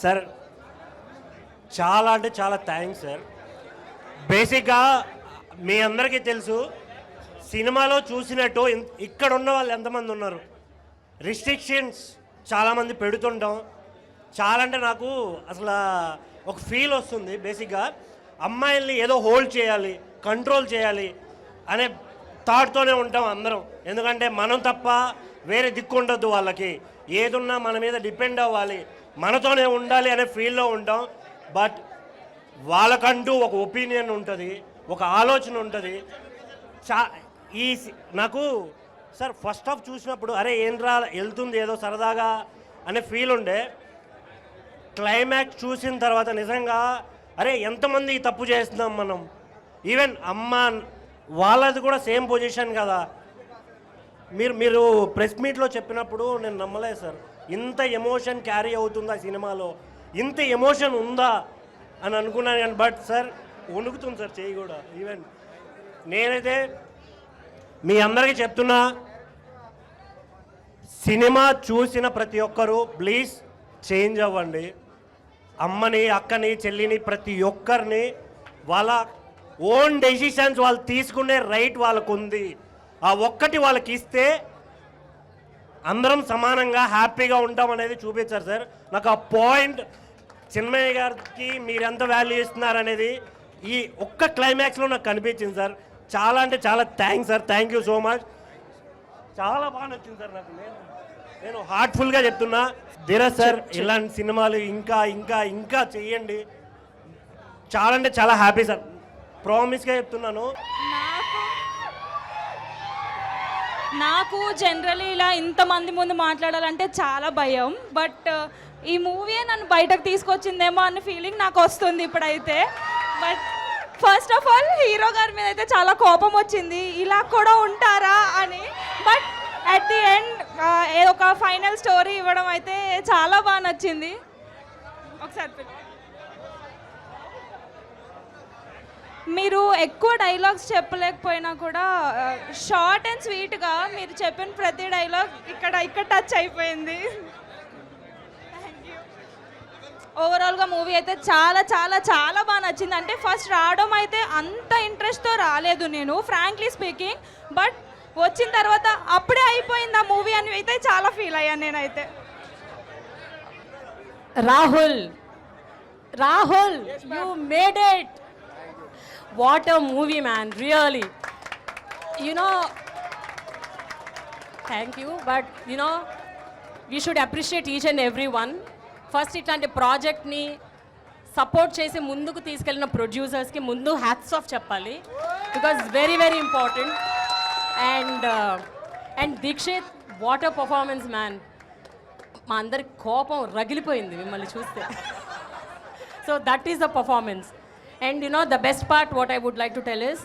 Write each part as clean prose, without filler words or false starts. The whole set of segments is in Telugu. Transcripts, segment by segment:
సార్ చాలా అంటే చాలా థ్యాంక్స్ సార్. బేసిక్గా మీ అందరికీ తెలుసు, సినిమాలో చూసినట్టు ఇక్కడ ఉన్న వాళ్ళు ఎంతమంది ఉన్నారు, రిస్ట్రిక్షన్స్ చాలామంది పెడుతుంటాం. చాలా అంటే నాకు అసలు ఒక ఫీల్ వస్తుంది. బేసిక్గా అమ్మాయిల్ని ఏదో హోల్డ్ చేయాలి, కంట్రోల్ చేయాలి అనే థాట్తోనే ఉంటాం అందరం. ఎందుకంటే మనం తప్ప వేరే దిక్కు ఉండొద్దు, వాళ్ళకి ఏదున్నా మన మీద డిపెండ్ అవ్వాలి, మనతోనే ఉండాలి అనే ఫీల్లో ఉంటాం. బట్ వాళ్ళకంటూ ఒక ఒపీనియన్ ఉంటుంది, ఒక ఆలోచన ఉంటుంది. నాకు సార్ ఫస్ట్ హాఫ్ చూసినప్పుడు అరే ఏంట్రా వెళ్తుంది ఏదో సరదాగా అనే ఫీల్ ఉండే. క్లైమాక్స్ చూసిన తర్వాత నిజంగా అరే ఎంతమంది తప్పు చేస్తున్నాం మనం, ఈవెన్ అమ్మ వాళ్ళది కూడా సేమ్ పొజిషన్ కదా. మీరు ప్రెస్ మీట్లో చెప్పినప్పుడు నేను నమ్మలేదు సార్, ఇంత ఎమోషన్ క్యారీ అవుతుందా సినిమాలో, ఇంత ఎమోషన్ ఉందా అని అనుకున్నాను. కానీ బట్ సార్ వణుకుతుంది సార్ చేయి కూడా. ఈవెన్ నేనైతే మీ అందరికీ చెప్తున్నా, సినిమా చూసిన ప్రతి ఒక్కరూ ప్లీజ్ చేంజ్ అవ్వండి. అమ్మని, అక్కని, చెల్లిని, ప్రతి ఒక్కరిని వాళ్ళ ఓన్ డెసిషన్స్ వాళ్ళు తీసుకునే రైట్ వాళ్ళకు ఉంది. ఆ ఒక్కటి వాళ్ళకి ఇస్తే అందరం సమానంగా హ్యాపీగా ఉంటాం అనేది చూపించారు సార్. నాకు ఆ పాయింట్ చిన్మయ్య గారికి మీరు ఎంత వాల్యూ ఇస్తున్నారనేది ఈ ఒక్క క్లైమాక్స్లో నాకు కనిపించింది సార్. చాలా అంటే చాలా thanks sir, thank you so much. చాలా బాగా నచ్చింది సార్ నాకు. నేను హార్ట్ఫుల్గా చెప్తున్నా, ధీరజ్ సార్ ఇలాంటి సినిమాలు ఇంకా ఇంకా ఇంకా చెయ్యండి. చాలా అంటే చాలా హ్యాపీ సార్, ప్రామిస్గా చెప్తున్నాను. నాకు జనరలీ ఇలా ఇంతమంది ముందు మాట్లాడాలంటే చాలా భయం. బట్ ఈ మూవీయే నన్ను బయటకు తీసుకొచ్చిందేమో అన్న ఫీలింగ్ నాకు వస్తుంది ఇప్పుడైతే. But first of all hero గారి మీద అయితే చాలా కోపం వచ్చింది, ఇలా కూడా ఉంటారా అని. బట్ అట్ ది ఎండ్ ఒక ఫైనల్ స్టోరీ ఇవ్వడం అయితే చాలా బాగా నచ్చింది. ఒకసారి మీరు ఎక్కువ డైలాగ్స్ చెప్పలేకపోయినా కూడా షార్ట్ అండ్ స్వీట్గా మీరు చెప్పిన ప్రతి డైలాగ్ ఇక్కడ టచ్ అయిపోయింది. ఓవరాల్గా మూవీ అయితే చాలా చాలా చాలా బాగా నచ్చింది. అంటే ఫస్ట్ రావడం అయితే అంత ఇంట్రెస్ట్తో రాలేదు నేను, ఫ్రాంక్లీ స్పీకింగ్. బట్ వచ్చిన తర్వాత అప్పుడే అయిపోయింది ఆ మూవీ అని అయితే చాలా ఫీల్ అయ్యాను నేనైతే. Rahul you made it. What a movie, man, really. You know, thank you, but you know, we should appreciate each and every one. First, ఇట్లాంటి ప్రాజెక్ట్ని సపోర్ట్ చేసి ముందుకు తీసుకెళ్ళిన ప్రొడ్యూసర్స్కి ముందు హ్యాట్స్ ఆఫ్ చెప్పాలి, because very very important. And Dikshit, what a performance man. మా అందరి కోపం రగిలిపోయింది మిమ్మల్ని చూస్తే. So that is the performance. And you know, the best part what I would like to tell is,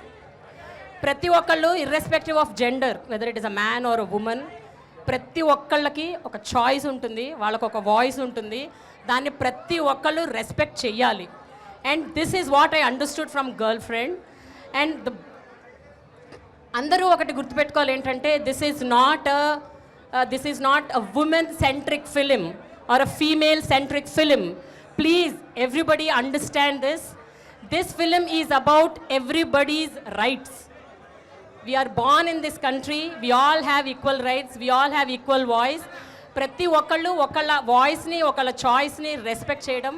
ప్రతి ఒక్కళ్ళు irrespective of gender, whether it is a man or a woman, ప్రతి ఒక్కళ్ళకి ఒక చాయిస్ ఉంటుంది, వాళ్ళకు ఒక వాయిస్ ఉంటుంది, దాన్ని ప్రతి ఒక్కళ్ళు రెస్పెక్ట్ చెయ్యాలి. And this is what I understood from girl friend. And అందరూ ఒకటి గుర్తుపెట్టుకోవాలి ఏంటంటే, this is not a woman centric film or a female centric film. Please everybody understand this. This film is about everybody's rights. We are born in this country. We all have equal rights. We all have equal voice. ప్రతి ఒక్కళ్ళు ఒకళ్ళ వాయిస్ని, ఒకళ్ళ చాయిస్ని రెస్పెక్ట్ చేయడం,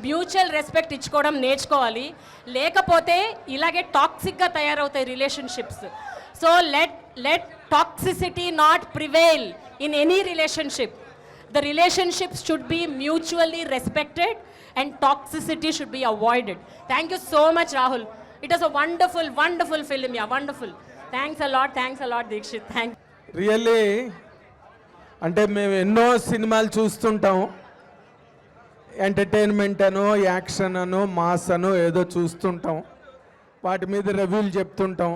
మ్యూచువల్ రెస్పెక్ట్ ఇచ్చుకోవడం నేర్చుకోవాలి. లేకపోతే ఇలాగే టాక్సిక్గా తయారవుతాయి relationships. So let toxicity not prevail in any relationship. The relationships should be mutually respected and toxicity should be avoided. Thank you so much, Rahul. It was a wonderful, wonderful film. Yeah, wonderful. Thanks a lot, Dikshit. Thank you. Really అంటే మేము ఎన్నో సినిమాలు చూస్తుంటాం, ఎంటర్టైన్మెంట్ అనో, యాక్షన్ అనో, మాస్ అనో ఏదో చూస్తుంటాం, వాటి మీద రివ్యూలు చెప్తుంటాం,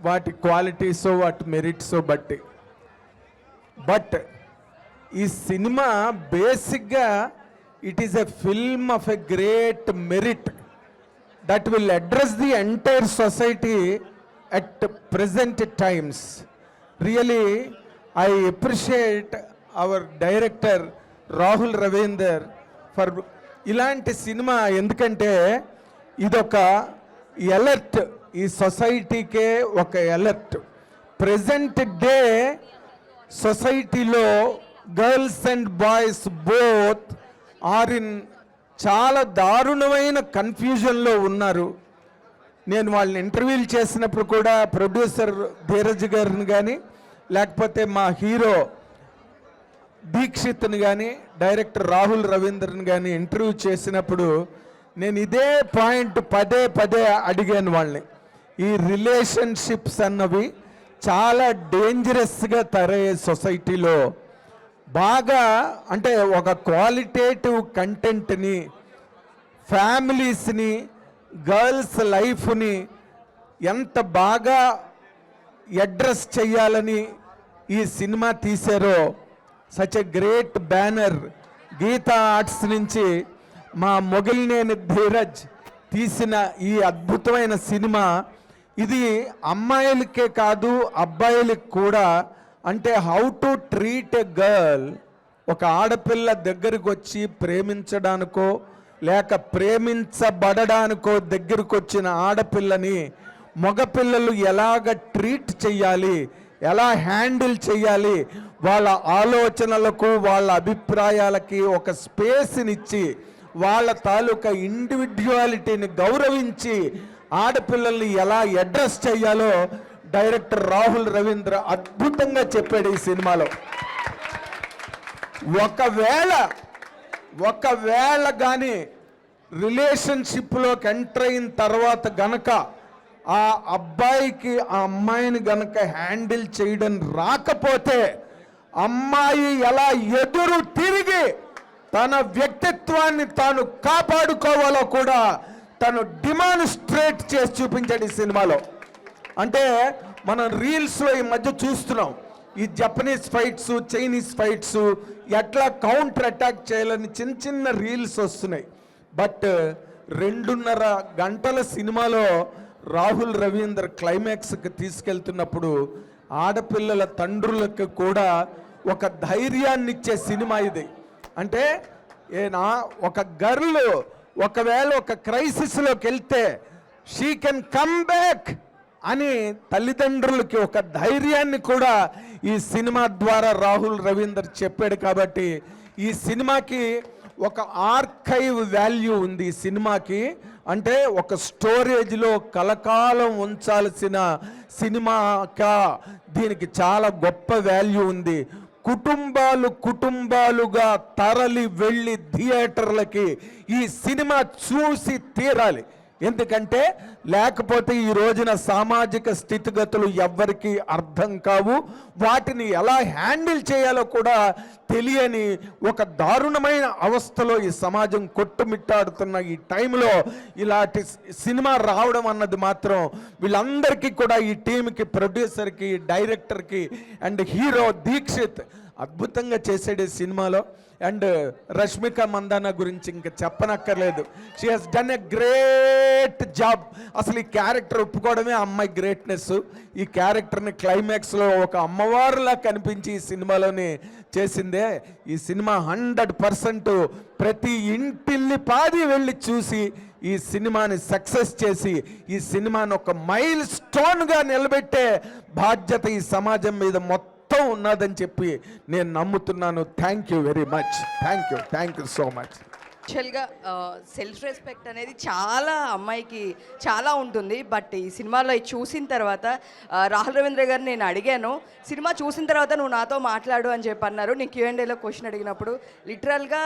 వాటి క్వాలిటీసో వాటి మెరిట్సో బట్టి. బట్ ఈ సినిమా బేసిక్గా it is a film of a great merit that will address the entire society at present times. Really, I appreciate our director Rahul Ravindra for ఇలాంటి సినిమా ఎందుకంటే ఇదొక ఎలర్ట్, ఈ సొసైటీకే ఒక ఎలర్ట్. ప్రెజెంట్ డే సొసైటీలో girls and boys both are in చాలా దారుణమైన కన్ఫ్యూజన్లో ఉన్నారు. నేను వాళ్ళని ఇంటర్వ్యూలు చేసినప్పుడు కూడా ప్రొడ్యూసర్ ధీరజ్ గారిని కానీ లేకపోతే మా హీరో దీక్షిత్ని కానీ డైరెక్టర్ రాహుల్ రవీంద్రని కానీ ఇంటర్వ్యూ చేసినప్పుడు నేను ఇదే పాయింట్ పదే పదే అడిగాను వాళ్ళని. ఈ రిలేషన్షిప్స్ అన్నవి చాలా డేంజరస్గా తయారయ్యే సొసైటీలో బాగా అంటే ఒక క్వాలిటేటివ్ కంటెంట్ని, ఫ్యామిలీస్ని, గర్ల్స్ లైఫ్ని ఎంత బాగా అడ్రస్ చేయాలని ఈ సినిమా తీశారో, such a great banner Geetha Arts నుంచి మా మొగిలినేని ధీరజ్ తీసిన ఈ అద్భుతమైన సినిమా ఇది అమ్మాయిలకే కాదు అబ్బాయిలకు కూడా, అంటే how to treat a girl, ఒక ఆడపిల్ల దగ్గరికి వచ్చి ప్రేమించడానికో లేక ప్రేమించబడడానికో దగ్గరికి వచ్చిన ఆడపిల్లని మగపిల్లలు ఎలాగ ట్రీట్ చేయాలి, ఎలా హ్యాండిల్ చేయాలి, వాళ్ళ ఆలోచనలకు వాళ్ళ అభిప్రాయాలకి ఒక స్పేస్నిచ్చి వాళ్ళ తాలూకా ఇండివిడ్యువాలిటీని గౌరవించి ఆడపిల్లల్ని ఎలా అడ్రస్ చేయాలో డైరెక్టర్ రాహుల్ రవీంద్ర అద్భుతంగా చెప్పాడు ఈ సినిమాలో. ఒకవేళ కానీ రిలేషన్షిప్లోకి ఎంటర్ అయిన తర్వాత గనక ఆ అబ్బాయికి ఆ అమ్మాయిని గనక హ్యాండిల్ చేయడం రాకపోతే అమ్మాయి ఎలా ఎదురు తిరిగి తన వ్యక్తిత్వాన్ని తాను కాపాడుకోవాలో కూడా తను డిమాన్స్ట్రేట్ చేసి చూపించాడు ఈ సినిమాలో. అంటే మనం రీల్స్లో ఈ మధ్య చూస్తున్నాం, ఈ జపనీస్ ఫైట్స్, చైనీస్ ఫైట్స్ ఎట్లా కౌంటర్ అటాక్ చేయాలని చిన్న చిన్న రీల్స్ వస్తున్నాయి. బట్ 2.5 గంటల సినిమాలో రాహుల్ రవీంద్ర క్లైమాక్స్కి తీసుకెళ్తున్నప్పుడు ఆడపిల్లల తండ్రులకు కూడా ఒక ధైర్యాన్ని ఇచ్చే సినిమా ఇది. అంటే ఒక గర్ల్ ఒకవేళ ఒక క్రైసిస్లోకి వెళ్తే షీ కెన్ కమ్ బ్యాక్ అని తల్లిదండ్రులకి ఒక ధైర్యాన్ని కూడా ఈ సినిమా ద్వారా రాహుల్ రవీందర్ చెప్పాడు. కాబట్టి ఈ సినిమాకి ఒక ఆర్కైవ్ వాల్యూ ఉంది. ఈ సినిమాకి అంటే ఒక స్టోరేజ్లో కలకాలం ఉంచాల్సిన సినిమాగా దీనికి చాలా గొప్ప వాల్యూ ఉంది. కుటుంబాలుగా తరలి వెళ్ళి థియేటర్లకి ఈ సినిమా చూసి తీరాలి. ఎందుకంటే లేకపోతే ఈ రోజున సామాజిక స్థితిగతులు ఎవ్వరికీ అర్థం కావు, వాటిని ఎలా హ్యాండిల్ చేయాలో కూడా తెలియని ఒక దారుణమైన అవస్థలో ఈ సమాజం కొట్టుమిట్టాడుతున్న ఈ టైంలో ఇలాంటి సినిమా రావడం అన్నది మాత్రం వీళ్ళందరికీ కూడా, ఈ టీంకి, ప్రొడ్యూసర్కి, డైరెక్టర్కి అండ్ హీరో దీక్షిత్ అద్భుతంగా చేసాడు ఈ సినిమాలో. అండ్ రష్మిక మందాన గురించి ఇంకా చెప్పనక్కర్లేదు. She has done a great job. అసలు ఈ క్యారెక్టర్ ఒప్పుకోవడమే అమ్మాయి గ్రేట్నెస్. ఈ క్యారెక్టర్ని క్లైమాక్స్లో ఒక అమ్మవారులా కనిపించి ఈ సినిమాలోని చేసిందే. ఈ సినిమా 100% ప్రతి ఇంటిల్లి పాది వెళ్ళి చూసి ఈ సినిమాని సక్సెస్ చేసి ఈ సినిమాని ఒక మైల్ స్టోన్గా నిలబెట్టే బాధ్యత ఈ సమాజం మీద మొత్తం ఉన్నదని చెప్పి నేను నమ్ముతున్నాను. Thank you very much. Thank you so much. యాక్చువల్గా సెల్ఫ్ రెస్పెక్ట్ అనేది చాలా అమ్మాయికి చాలా ఉంటుంది. బట్ ఈ సినిమాలో చూసిన తర్వాత రాహుల్ రవీంద్ర గారు నేను అడిగాను, సినిమా చూసిన తర్వాత నువ్వు నాతో మాట్లాడు అని చెప్పి అన్నారు. నేను Q&Aలో క్వశ్చన్ అడిగినప్పుడు లిటరల్గా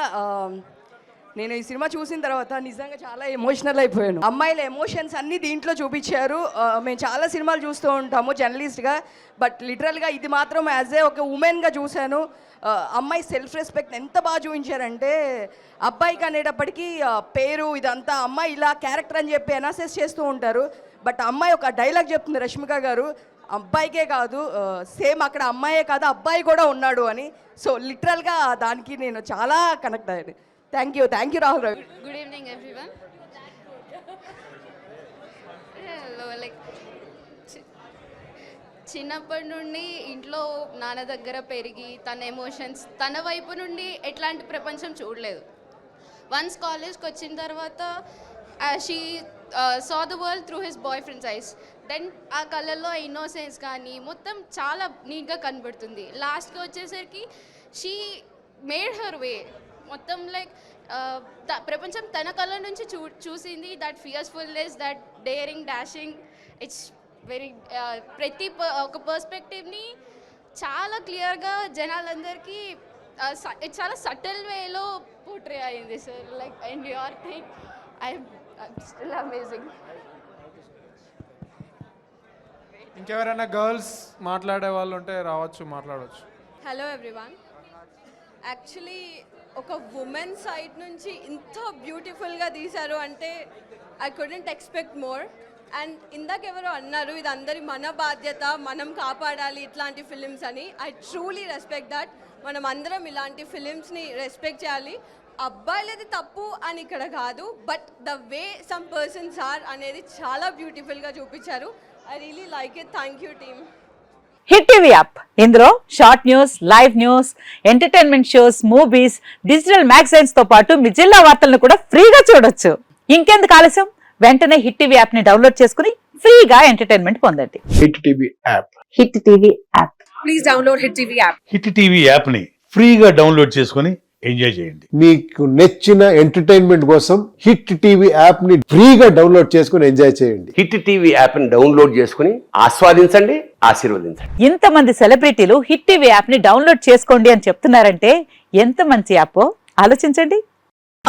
నేను ఈ సినిమా చూసిన తర్వాత నిజంగా చాలా ఎమోషనల్ అయిపోయాను. అమ్మాయిల ఎమోషన్స్ అన్నీ దీంట్లో చూపించారు. మేము చాలా సినిమాలు చూస్తూ ఉంటాము జర్నలిస్ట్గా, బట్ లిటరల్గా ఇది మాత్రం యాజ్ ఏ ఒక ఉమెన్గా చూశాను. అమ్మాయి సెల్ఫ్ రెస్పెక్ట్ ఎంత బాగా చూపించారంటే, అబ్బాయికి అనేటప్పటికీ పేరు ఇదంతా అమ్మాయి ఇలా క్యారెక్టర్ అని చెప్పి ఎనాసెస్ చేస్తూ ఉంటారు. బట్ అమ్మాయి ఒక డైలాగ్ చెప్తుంది రష్మిక గారు, అబ్బాయికే కాదు సేమ్ అక్కడ అమ్మాయే కాదు అబ్బాయి కూడా ఉన్నాడు అని. సో లిటరల్గా దానికి నేను చాలా కనెక్ట్ అయ్యాను. Thank you Rahul Rao. Good evening, everyone. Hello, like చిన్నప్పటి నుండి ఇంట్లో నాన్న దగ్గర పెరిగి తన ఎమోషన్స్ తన వైపు నుండి ఎట్లాంటి ప్రపంచం చూడలేదు. వన్స్ కాలేజ్కి వచ్చిన తర్వాత she saw the world through his boy friend's eyes. Then ఆ కళ్ళల్లో ఇన్నోసెన్స్ కానీ మొత్తం చాలా నీట్గా కనబడుతుంది. లాస్ట్కి వచ్చేసరికి షీ మేడ్ హర్ వే మొత్తం లైక్ ప్రపంచం తన కళ్ళ నుంచి చూసింది. That fearfulness, that daring, dashing, it's very ప్రతి ఒక పర్స్పెక్టివ్ని చాలా క్లియర్గా జనాలందరికీ చాలా సటిల్ వేలో పోర్ట్రే అయింది sir. Like and your thing I'm still amazing. ఇంకెవరైనా గర్ల్స్ మాట్లాడే వాళ్ళు ఉంటే రావచ్చు, మాట్లాడవచ్చు. Hello everyone. యాక్చువల్లీ ఒక ఉమెన్ సైడ్ నుంచి ఇంత బ్యూటిఫుల్గా తీశారు అంటే I couldn't expect more. And ఇందాక ఎవరో అన్నారు ఇది అందరి మన బాధ్యత, మనం కాపాడాలి ఇట్లాంటి ఫిలిమ్స్ అని. I truly respect that. మనం అందరం ఇలాంటి ఫిలిమ్స్ని రెస్పెక్ట్ చేయాలి. అబ్బాయిలది తప్పు అని ఇక్కడ కాదు, but the way some persons are అనేది చాలా బ్యూటిఫుల్గా చూపించారు. I really like it. Thank you team. Hit TV app, ఇందులో short news, live news, entertainment shows, movies, digital magazines తో పాటు మీ జిల్లా వార్తలను కూడా ఫ్రీగా చూడొచ్చు. ఇంకెందుకు ఆలస్యం, వెంటనే హిట్ టీవీ యాప్ ని డౌన్లోడ్ చేసుకుని ఫ్రీగా ఎంటర్టైన్మెంట్ పొందండి. Hit TV app. Hit TV app. Please download hit TV app. Hit TV app ని ఫ్రీగా డౌన్లోడ్ చేసుకుని ఎంజాయ్ చేయండి. మీకు నచ్చిన ఎంటర్టైన్మెంట్ కోసం హిట్ టీవీ యాప్ ని ఫ్రీగా డౌన్లోడ్ చేసుకుని ఎంజాయ్ చేయండి. హిట్ టీవీ యాప్ ని డౌన్లోడ్ చేసుకుని ఆస్వాదించండి, ఆశీర్వదించండి. ఇంతమంది సెలబ్రిటీలు హిట్ టీవీ యాప్ ని డౌన్లోడ్ చేసుకోండి అని చెప్తున్నారంటే ఎంత మంచి యాప్ ఆలోచించండి.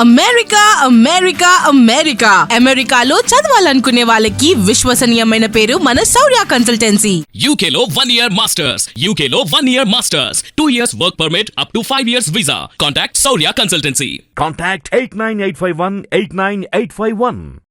అమెరికా అమెరికా అమెరికా అమెరికాలో చదవాలనుకునే వాళ్ళకి విశ్వసనీయమైన పేరు మన శౌర్య కన్సల్టెన్సీ. యూకేలో 1 year మాస్టర్స్, యూకేలో 1 year masters, 2 years work permit up to 5 years visa. Contact Shaurya consultancy. Contact 89851 89851.